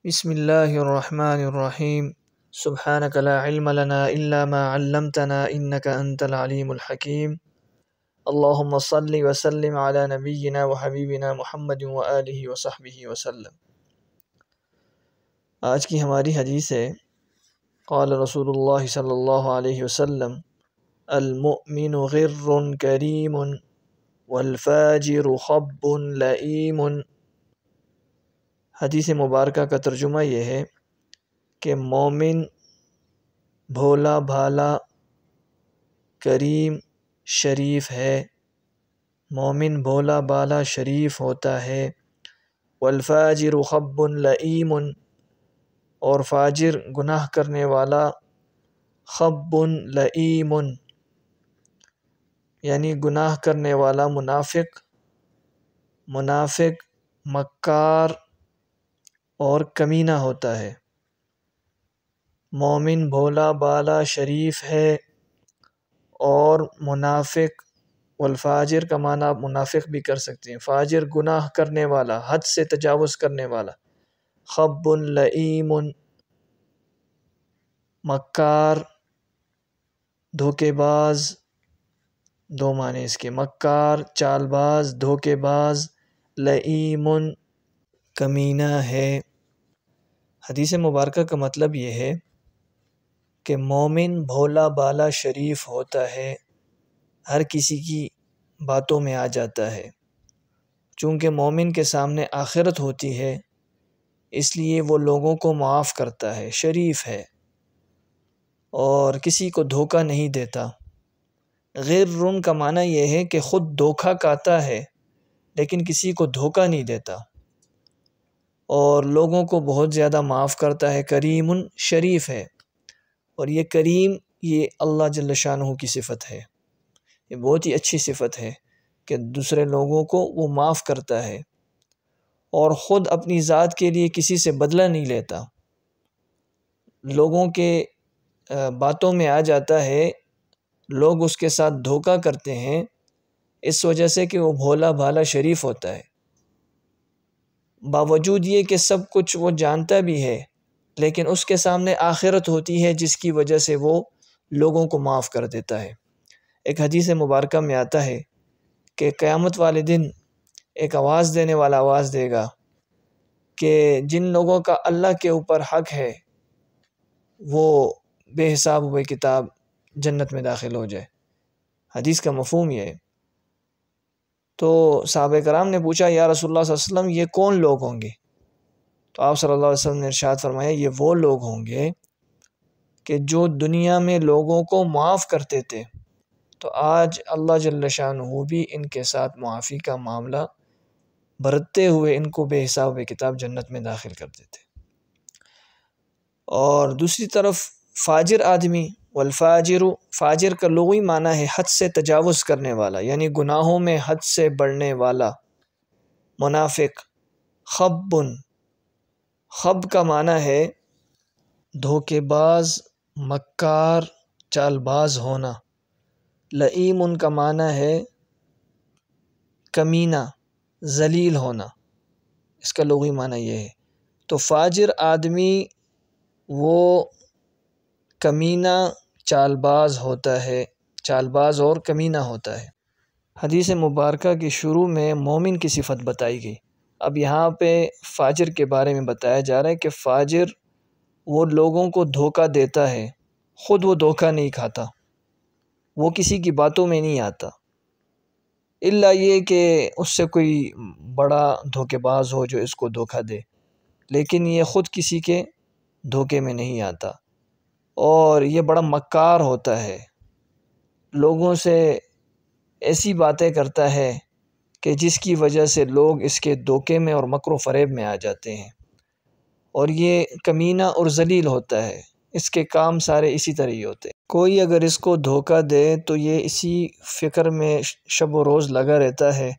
بسم اللہ الرحمن الرحیم سبحانک لا علم لنا الا ما علمتنا انک انت العلیم الحکیم اللہم صلی وسلم علی نبینا وحبیبنا محمد وآلہ وصحبہ وسلم۔ آج کی ہماری حدیث ہے قال رسول اللہ صلی اللہ علیہ وسلم المؤمن غر کریم والفاجر خب لئیم۔ حدیث مبارکہ کا ترجمہ یہ ہے کہ مومن بھولا بھالا کریم شریف ہے، مومن بھولا بھالا شریف ہوتا ہے۔ والفاجر خب لئیم، اور فاجر گناہ کرنے والا خب لئیم یعنی گناہ کرنے والا منافق مکار اور کمینہ ہوتا ہے۔ مومن بھولا بالا شریف ہے اور منافق، والفاجر کا معنی آپ منافق بھی کر سکتے ہیں، فاجر گناہ کرنے والا، حد سے تجاوز کرنے والا، خب لئیم مکار دھوکے باز، دو معنی اس کے، مکار چال باز دھوکے باز، لئیم کمینہ ہے۔ حدیث مبارکہ کا مطلب یہ ہے کہ مومن بھولا بالا شریف ہوتا ہے، ہر کسی کی باتوں میں آ جاتا ہے۔ چونکہ مومن کے سامنے آخرت ہوتی ہے اس لیے وہ لوگوں کو معاف کرتا ہے، شریف ہے اور کسی کو دھوکہ نہیں دیتا۔ غر کا معنی یہ ہے کہ خود دھوکہ کھاتا ہے لیکن کسی کو دھوکہ نہیں دیتا اور لوگوں کو بہت زیادہ معاف کرتا ہے۔ کریم شریف ہے، اور یہ کریم یہ اللہ جل شانہ کی صفت ہے، یہ بہت ہی اچھی صفت ہے کہ دوسرے لوگوں کو وہ معاف کرتا ہے اور خود اپنی ذات کے لیے کسی سے بدلہ نہیں لیتا، لوگوں کے باتوں میں آ جاتا ہے، لوگ اس کے ساتھ دھوکہ کرتے ہیں اس وجہ سے کہ وہ بھولا بھالا شریف ہوتا ہے، باوجود یہ کہ سب کچھ وہ جانتا بھی ہے لیکن اس کے سامنے آخرت ہوتی ہے جس کی وجہ سے وہ لوگوں کو معاف کر دیتا ہے۔ ایک حدیث مبارکہ میں آتا ہے کہ قیامت والے دن ایک آواز دینے والا آواز دے گا کہ جن لوگوں کا اللہ کے اوپر حق ہے وہ بے حساب بے کتاب جنت میں داخل ہو جائے۔ حدیث کا مفہوم یہ ہے۔ تو صحابہ کرام نے پوچھا یا رسول اللہ صلی اللہ علیہ وسلم یہ کون لوگ ہوں گے؟ تو آپ صلی اللہ علیہ وسلم نے ارشاد فرمایا یہ وہ لوگ ہوں گے کہ جو دنیا میں لوگوں کو معاف کرتے تھے تو آج اللہ جل شانہ بھی ان کے ساتھ معافی کا معاملہ برتتے ہوئے ان کو بے حساب بے کتاب جنت میں داخل کر دیتے۔ اور دوسری طرف فاجر آدمی، والفاجر فاجر کا لغوی معنی ہے حد سے تجاوز کرنے والا، یعنی گناہوں میں حد سے بڑھنے والا۔ منافق خب کا معنی ہے دھوکے باز، مکار، چال باز ہونا۔ لئیم کا معنی ہے کمینہ، ذلیل ہونا، اس کا لغوی معنی یہ ہے۔ تو فاجر آدمی وہ کمینہ چال باز ہوتا ہے، چال باز اور کمینہ ہوتا ہے۔ حدیث مبارکہ کی شروع میں مومن کی صفت بتائی گئی، اب یہاں پہ فاجر کے بارے میں بتایا جا رہا ہے کہ فاجر وہ لوگوں کو دھوکہ دیتا ہے، خود وہ دھوکہ نہیں کھاتا، وہ کسی کی باتوں میں نہیں آتا، الا یہ کہ اس سے کوئی بڑا دھوکے باز ہو جو اس کو دھوکہ دے، لیکن یہ خود کسی کے دھوکے میں نہیں آتا، اور یہ بڑا مکار ہوتا ہے، لوگوں سے ایسی باتیں کرتا ہے کہ جس کی وجہ سے لوگ اس کے دھوکے میں اور مکر و فریب میں آ جاتے ہیں، اور یہ کمینہ اور ذلیل ہوتا ہے، اس کے کام سارے اسی طرح ہی ہوتے ہیں۔ کوئی اگر اس کو دھوکہ دے تو یہ اسی فکر میں شب و روز لگا رہتا ہے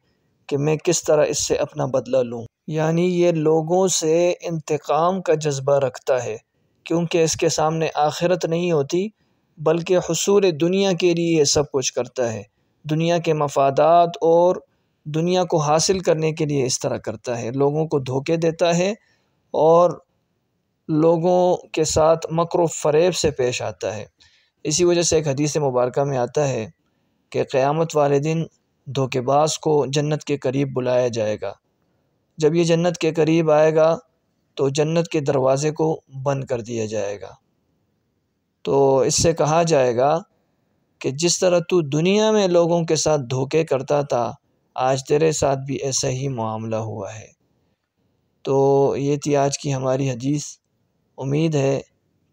کہ میں کس طرح اس سے اپنا بدلہ لوں، یعنی یہ لوگوں سے انتقام کا جذبہ رکھتا ہے، کیونکہ اس کے سامنے آخرت نہیں ہوتی بلکہ حصول دنیا کے لیے یہ سب کچھ کرتا ہے، دنیا کے مفادات اور دنیا کو حاصل کرنے کے لیے اس طرح کرتا ہے، لوگوں کو دھوکے دیتا ہے اور لوگوں کے ساتھ مکر و فریب سے پیش آتا ہے۔ اسی وجہ سے ایک حدیث مبارکہ میں آتا ہے کہ قیامت والے دن دھوکے باز کو جنت کے قریب بلایا جائے گا۔ جب یہ جنت کے قریب آئے گا تو جنت کے دروازے کو بند کر دیا جائے گا، تو اس سے کہا جائے گا کہ جس طرح تو دنیا میں لوگوں کے ساتھ دھوکے کرتا تھا، آج تیرے ساتھ بھی ایسا ہی معاملہ ہوا ہے۔ تو یہ تھی آج کی ہماری حدیث۔ امید ہے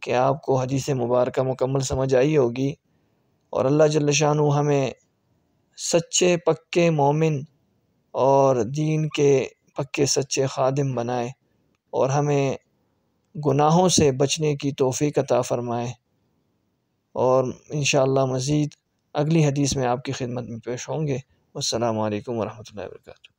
کہ آپ کو حدیث مبارکہ مکمل سمجھ آئی ہوگی، اور اللہ جل شانہ ہمیں سچے پکے مومن اور دین کے پکے سچے خادم بنائے، اور ہمیں گناہوں سے بچنے کی توفیق عطا فرمائے، اور انشاءاللہ مزید اگلی حدیث میں آپ کی خدمت میں پیش ہوں گے۔ والسلام علیکم ورحمۃ اللہ وبرکاتہ۔